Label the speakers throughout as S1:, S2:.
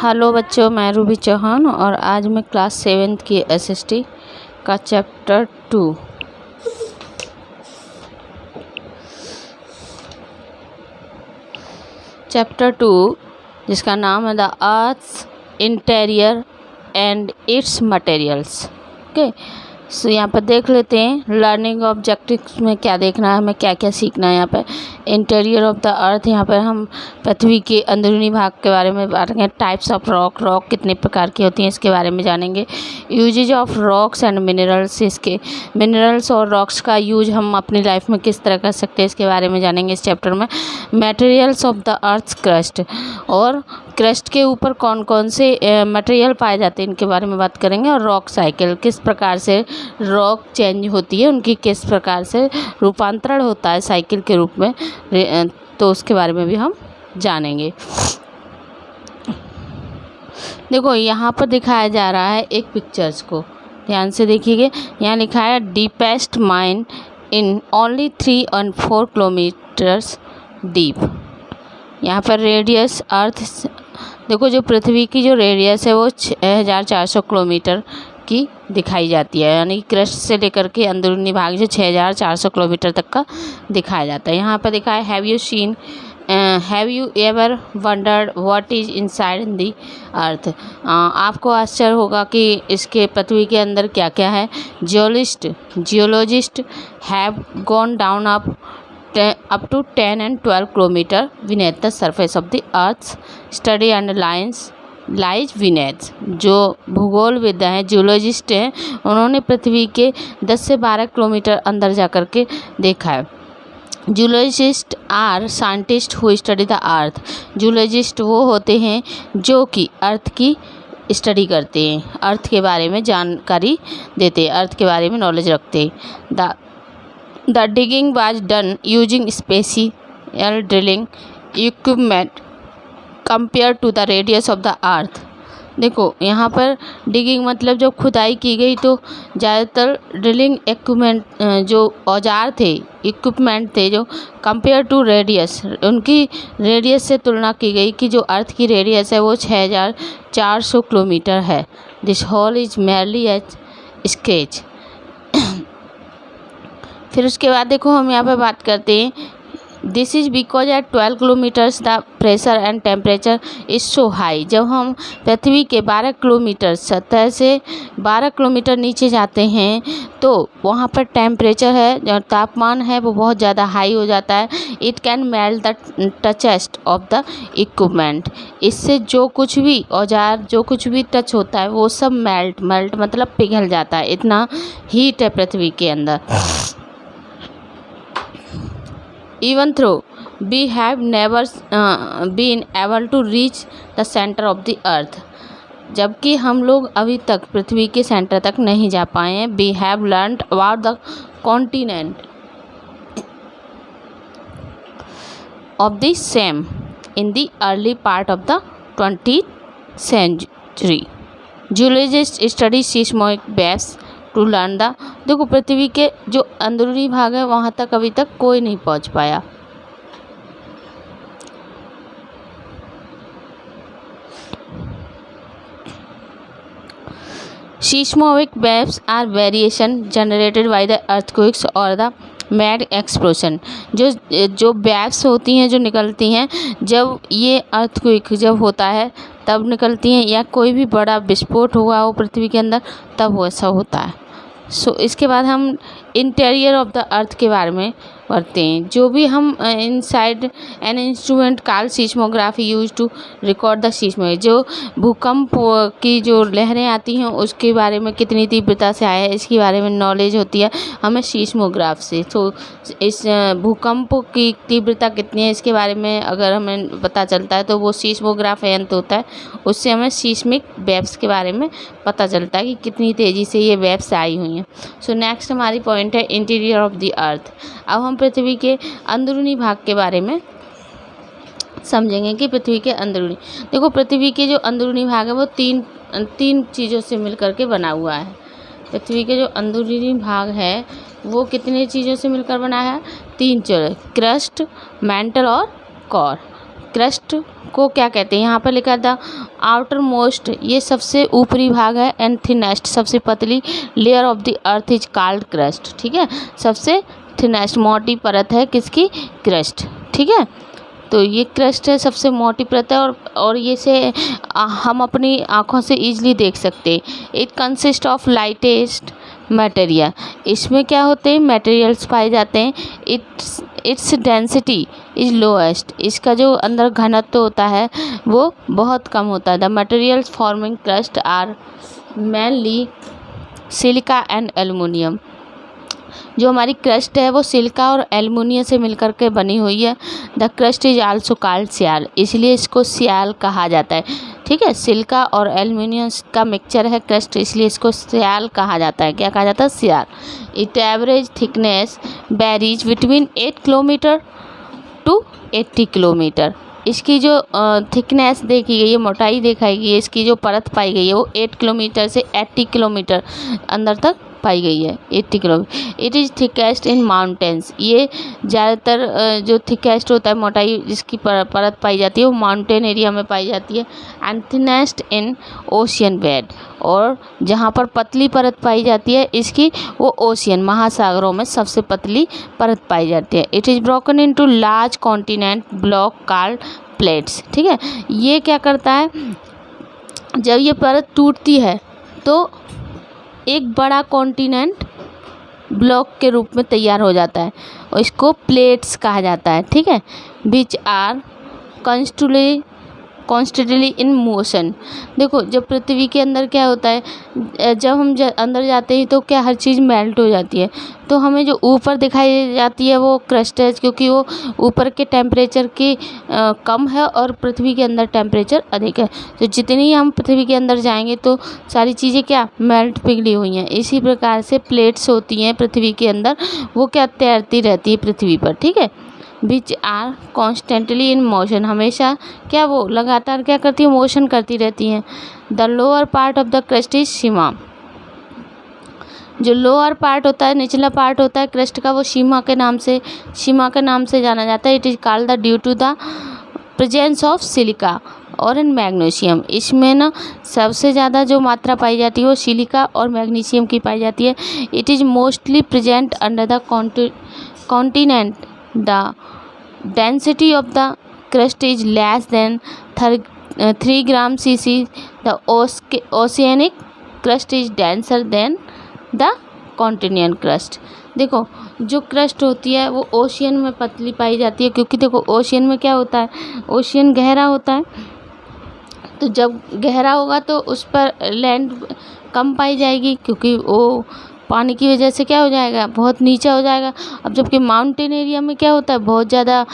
S1: Hello बच्चों, मैं Ruby Chauhan और आज मैं क्लास 7th की एसएसटी का चैप्टर 2 जिसका नाम है the earth's interior and its materials. Okay, so यहाँ पर देख लेते हैं लर्निंग ऑब्जेक्टिव्स में क्या देखना है, हमें क्या क्या सीखना है। यहाँ पर इंटीरियर ऑफ द अर्थ, यहाँ पर हम पृथ्वी के अंदरूनी भाग के बारे में बातेंगे। टाइप्स ऑफ रॉक कितने प्रकार की होती हैं इसके बारे में जानेंगे। Uses of rocks and minerals, इसके मिनरल्स और रॉक्स का यूज हम अपनी लाइफ में किस तरह कर सकते हैं इसके बारे में जानेंगे इस चैप्टर में। Materials of the earth's crust, और क्रस्ट के ऊपर कौन कौन से मटेरियल पाए जाते हैं इनके बारे में बात करेंगे। और रॉक साइकिल, किस प्रकार से रॉक चेंज होती है, उनकी किस प्रकार से रूपांतरण होता है साइकिल के रूप में, तो उसके बारे में भी हम जानेंगे। देखो यहाँ पर दिखाया जा रहा है एक पिक्चर्स को, ध्यान से देखिए। यहाँ लिखा है deepest mine in only 3 and 4 kilometres deep. यहाँ पर रेडियस अर्थ, देखो जो पृथ्वी की जो रेडियस है वो 6400 किलोमीटर की दिखाई जाती है, यानी क्रस्ट से लेकर के अंदरूनी भाग जो 6400 किलोमीटर तक का दिखाया जाता है। यहाँ पर दिखा है have you ever wondered what is inside in the earth. आपको आश्चर्य होगा कि इसके पृथ्वी के अंदर क्या क्या है। Geologist have gone down up to 10 and 12 kilometre beneath the surface of the earth, study and lies beneath। जो भूगोलविद हैं, जियोलॉजिस्ट हैं, उन्होंने पृथ्वी के 10 से 12 किलोमीटर अंदर जा कर के देखा है। Geologist are scientist who study the earth. Geologist वो होते हैं जो कि अर्थ की स्टडी करते हैं, अर्थ के बारे में जानकारी देते हैं, अर्थ के बारे में नॉलेज रखते हैं। The digging was done using special drilling equipment compared to the radius of the earth। देखो यहाँ पर डिगिंग मतलब जब खुदाई की गई तो ज़्यादातर ड्रिलिंग इक्विपमेंट, जो औजार थे, इक्विपमेंट थे, जो कंपेयर टू रेडियस, उनकी रेडियस से तुलना की गई कि जो अर्थ की रेडियस है वो 6400 किलोमीटर है। This whole is merely as sketch. फिर उसके बाद देखो हम यहाँ पे बात करते हैं, this is because at 12 kilometres the pressure and temperature is so high. जब हम पृथ्वी के 12 किलोमीटर सतह से 12 किलोमीटर नीचे जाते हैं तो वहाँ पर टेम्परेचर है, जो तापमान है वो बहुत ज़्यादा हाई हो जाता है। It can melt the टचेस्ट of the equipment. इससे जो कुछ भी औजार, जो कुछ भी टच होता है वो सब मेल्ट मतलब पिघल जाता है, इतना हीट है पृथ्वी के अंदर। Even though we have never been able to reach the center of the earth, जबकि हम लोग अभी तक पृथ्वी के सेंटर तक नहीं जा पाए हैं। We have learned about the continent of the same in the early part of the 20th century। Geologists study seismic waves to learn the, देखो पृथ्वी के जो अंदरूनी भाग है वहाँ तक अभी तक कोई नहीं पहुँच पाया। Seismic waves are variation generated by the earthquakes और द मैड एक्सप्लोजन। जो वेव्स होती हैं, जो निकलती हैं जब ये अर्थक्वेक जब होता है तब निकलती हैं, या कोई भी बड़ा विस्फोट हुआ हो पृथ्वी के अंदर तब वैसा होता है। इसके बाद हम इंटीरियर ऑफ द अर्थ के बारे में पढ़ते हैं। जो भी हम inside an instrument called seismography use to record the seismo, जो भूकंप की जो लहरें आती हैं उसके बारे में कितनी तीव्रता से आया है इसके बारे में नॉलेज होती है हमें सीस्मोग्राफ से। तो इस भूकंप की तीव्रता कितनी है इसके बारे में अगर हमें पता चलता है तो वो सीस्मोग्राफ यंत्र होता है, उससे हमें सीस्मिक वेव्स के बारे में पता चलता है कि कितनी तेज़ी से ये वेव्स आई हुई हैं। सो नेक्स्ट हमारी पॉइंट है इंटीरियर ऑफ द अर्थ। अब हम पृथ्वी के अंदरूनी भाग के बारे में समझेंगे कि पृथ्वी के अंदरूनी, देखो पृथ्वी के जो अंदरूनी भाग है वो तीन चीज़ों से मिलकर के बना हुआ है। पृथ्वी के जो अंदरूनी भाग है वो कितने चीज़ों से मिलकर बना है? 3 चीज़, क्रस्ट, मैंटल और कोर। क्रस्ट को क्या कहते हैं, यहाँ पर लिखा था आउटर मोस्ट, ये सबसे ऊपरी भाग है, एंड थिनेस्ट सबसे पतली layer of the earth is called crust. ठीक है, सबसे थिनेस्ट मोटी परत है किसकी, क्रस्ट। ठीक है, तो ये क्रस्ट है, सबसे मोटी परत है, और ये से हम अपनी आँखों से ईजिली देख सकते हैं। It consist of lightest material, इसमें क्या होते हैं, मटेरियल्स पाए जाते हैं। इट्स डेंसिटी इज लोएस्ट, इसका जो अंदर घनत्व होता है वो बहुत कम होता है। The materials forming crust are mainly silica and aluminium, जो हमारी क्रस्ट है वो सिलिका और एल्युमिनियम से मिलकर के बनी हुई है। The crust is also called sial, इसलिए इसको सियाल कहा जाता है। ठीक है, सिलिका और एल्युमिनियम का मिक्सचर है क्रस्ट, इसलिए इसको सियाल कहा जाता है। क्या कहा जाता है, sial. It average thickness varies between 8 kilometre to 80 kilometre. इसकी जो थिकनेस देखी गई है, मोटाई दिखाई गई है, इसकी जो परत पाई गई है वो 8 किलोमीटर से 80 किलोमीटर अंदर तक पाई गई है, 80 kilometre. It is thickest in mountains, ये ज़्यादातर जो थिकेस्ट होता है, मोटाई जिसकी परत पाई जाती है वो माउंटेन एरिया में पाई जाती है। And thinnest in ocean bed, और जहाँ पर पतली परत पाई जाती है इसकी वो ओशियन महासागरों में सबसे पतली परत पाई जाती है। It is broken into large continent block called plates. ठीक है, ये क्या करता है, जब ये परत टूटती है तो एक बड़ा कॉन्टिनेंट ब्लॉक के रूप में तैयार हो जाता है, और इसको प्लेट्स कहा जाता है। ठीक है, which are constantly in motion. देखो, जब पृथ्वी के अंदर क्या होता है, जब हम अंदर जाते हैं तो क्या हर चीज़ मेल्ट हो जाती है, तो हमें जो ऊपर दिखाई जाती है वो क्रस्ट है, क्योंकि वो ऊपर के टेम्परेचर की कम है और पृथ्वी के अंदर टेम्परेचर अधिक है। तो जितनी हम पृथ्वी के अंदर जाएंगे तो सारी चीज़ें क्या मेल्ट पिघली हुई हैं। इसी प्रकार से प्लेट्स होती हैं पृथ्वी के अंदर, वो क्या तैरती रहती है पृथ्वी पर। ठीक है, which are constantly in motion, हमेशा क्या वो लगातार क्या करती है, मोशन करती रहती हैं। The lower part of the crust is sima, जो लोअर पार्ट होता है, निचला पार्ट होता है क्रस्ट का, वो सीमा के नाम से जाना जाता है। It is called the due to the presence of silica और इन मैग्नीशियम, इसमें ना सबसे ज़्यादा जो मात्रा पाई जाती है वो सिलिका और मैग्नीशियम की पाई जाती है। It is mostly present under the continent. The density of the crust is less than 3 gram cc. The oceanic crust is denser than the continental crust. देखो, जो क्रस्ट होती है वो ओशियन में पतली पाई जाती है, क्योंकि देखो ओशियन में क्या होता है, ओशियन गहरा होता है, तो जब गहरा होगा तो उस पर लैंड कम पाई जाएगी, क्योंकि वो पानी की वजह से क्या हो जाएगा, बहुत नीचा हो जाएगा। अब जबकि माउंटेन एरिया में क्या होता है, बहुत ज़्यादा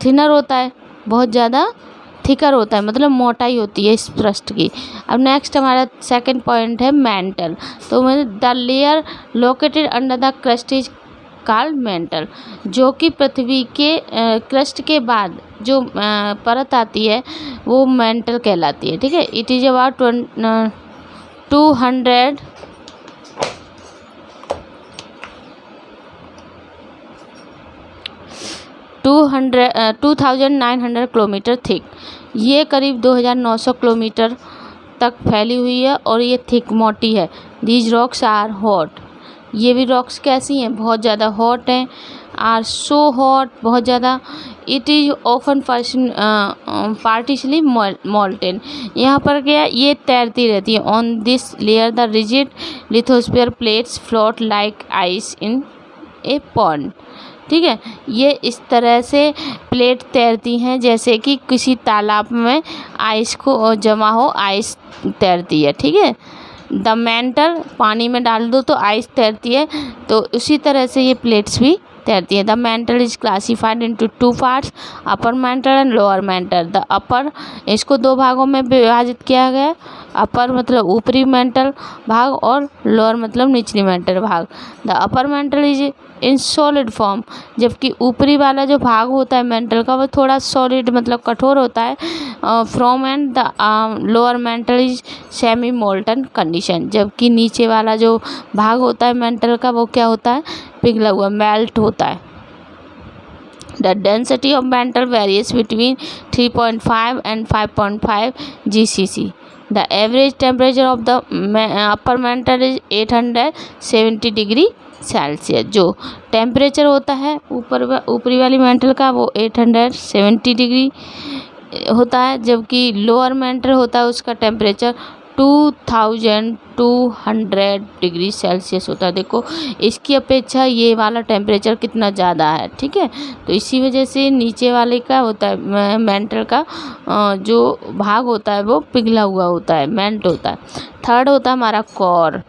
S1: थिनर होता है, बहुत ज़्यादा थिकर होता है, मतलब मोटाई होती है इस क्रस्ट की। अब नेक्स्ट हमारा सेकंड पॉइंट है मेंटल। तो the layer located under the crust is called mental, जो कि पृथ्वी के क्रस्ट के बाद जो परत आती है वो मेंटल कहलाती है। ठीक है, it is about 2900 kilometre thick, ये करीब 2900 किलोमीटर तक फैली हुई है, और ये थिक मोटी है। दीज रॉक्स आर हॉट, ये भी रॉक्स कैसी हैं, बहुत ज़्यादा हॉट हैं। आर सो हॉट, बहुत ज़्यादा। इट इज़ ऑफन पार्टिशली मोल्टेन, यहाँ पर क्या ये तैरती रहती है। On this layer the rigid lithosphere plates float like ice in A pond. ठीक है, ये इस तरह से प्लेट तैरती हैं जैसे कि किसी तालाब में आइस को जमा हो, आइस तैरती है। ठीक है, द मेंटल, पानी में डाल दो तो आइस तैरती है, तो उसी तरह से ये प्लेट्स भी तैरती है। The mental is classified into 2 parts, upper mantle and lower mental. The upper, इसको 2 भागों में विभाजित किया गया है। अपर मतलब ऊपरी मेंटल भाग, और लोअर मतलब निचली मेंटल भाग। The upper mantle is in solid form, जबकि ऊपरी वाला जो भाग होता है मेंटल का वो थोड़ा सॉलिड मतलब कठोर होता है। From and the lower mental is semi molten condition, जबकि नीचे वाला जो भाग होता है मेंटल का वो क्या होता है, पिघला हुआ, मेल्ट होता है। The density of mantle varies between 3.5 and 5.5 GCC. The average temperature of the upper mantle is 870 degree Celsius. जो टेम्परेचर होता है ऊपरी वाली मेंटल का वो 870 डिग्री होता है, जबकि लोअर मेंटल होता है उसका टेम्परेचर 2200 डिग्री सेल्सियस होता है। देखो इसकी अपेक्षा ये वाला टेम्परेचर कितना ज़्यादा है, ठीक है। तो इसी वजह से नीचे वाले का होता है मेंटल का जो भाग होता है वो पिघला हुआ होता है, मेल्ट होता है। थर्ड होता है हमारा कोर।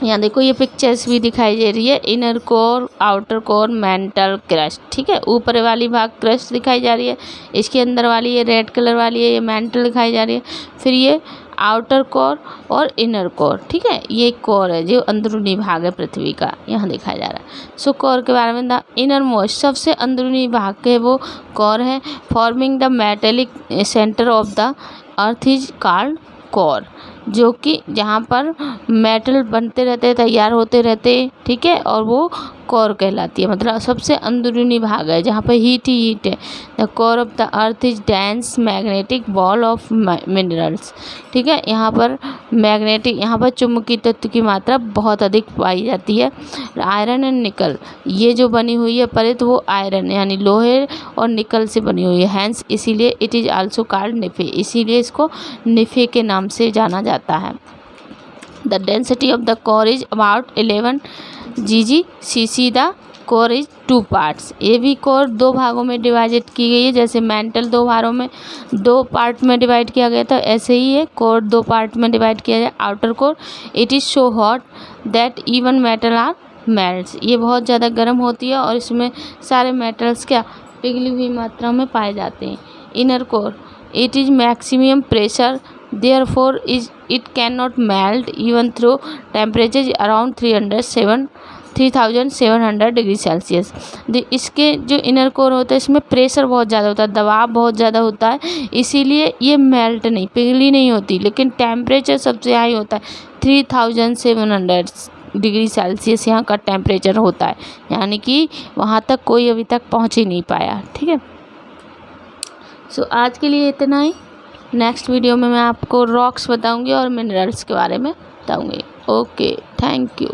S1: यहाँ देखो ये पिक्चर्स भी दिखाई दे रही है, inner core, outer core, mantle crust, ठीक है। ऊपर वाली भाग क्रस्ट दिखाई जा रही है, इसके अंदर वाली ये रेड कलर वाली है ये मेंटल दिखाई जा रही है। फिर ये आउटर कोर और इनर कोर, ठीक है। ये कोर है जो अंदरूनी भाग है पृथ्वी का, यहाँ दिखाया जा रहा है। सो कोर के बारे में, द इनर मोस्ट सबसे अंदरूनी भाग के वो कोर है। Forming the metallic centre of the earth is called core, जो कि जहाँ पर मेटल बनते रहते, तैयार होते रहते, ठीक है, और वो कोर कहलाती है। मतलब सबसे अंदरूनी भाग है जहाँ पर हीट ही हीट है। The core of the earth is dense magnetic ball of minerals, ठीक है। यहाँ पर मैग्नेटिक, यहाँ पर चुंबकीय तत्व की मात्रा बहुत अधिक पाई जाती है। आयरन एंड निकल, ये जो बनी हुई है परत वो आयरन यानी लोहे और निकल से बनी हुई है। हैंस इसीलिए इट इज़ आल्सो कॉल्ड निफे, इसीलिए इसको निफे के नाम से जाना जाता है। The density of the core is about 11 GGCC। The core is 2 parts. ये भी कोर 2 भागों में डिवाइडेड की गई है, जैसे मेंटल 2 पार्ट में डिवाइड किया गया था, ऐसे ही ये कोर 2 पार्ट में डिवाइड किया जाए। Outer core, it is so hot that even metal are melts. ये बहुत ज़्यादा गर्म होती है और इसमें सारे मेटल्स क्या पिघली हुई मात्रा में पाए जाते हैं। Inner core, it is maximum pressure, therefore it cannot melt even through temperatures around 3700 degree Celsius. इसके जो इनर कोर होता है इसमें प्रेशर बहुत ज़्यादा होता है, दबाव बहुत ज़्यादा होता है, इसीलिए ये मेल्ट नहीं, पिघली नहीं होती। लेकिन टेम्परेचर सबसे हाई होता है 3700 डिग्री सेल्सियस यहाँ का टेम्परेचर होता है, यानी कि वहाँ तक कोई अभी तक पहुँच ही नहीं पाया, ठीक है। सो आज के लिए इतना ही। नेक्स्ट वीडियो में मैं आपको रॉक्स बताऊंगी और मिनरल्स के बारे में बताऊंगी। Okay, thank you.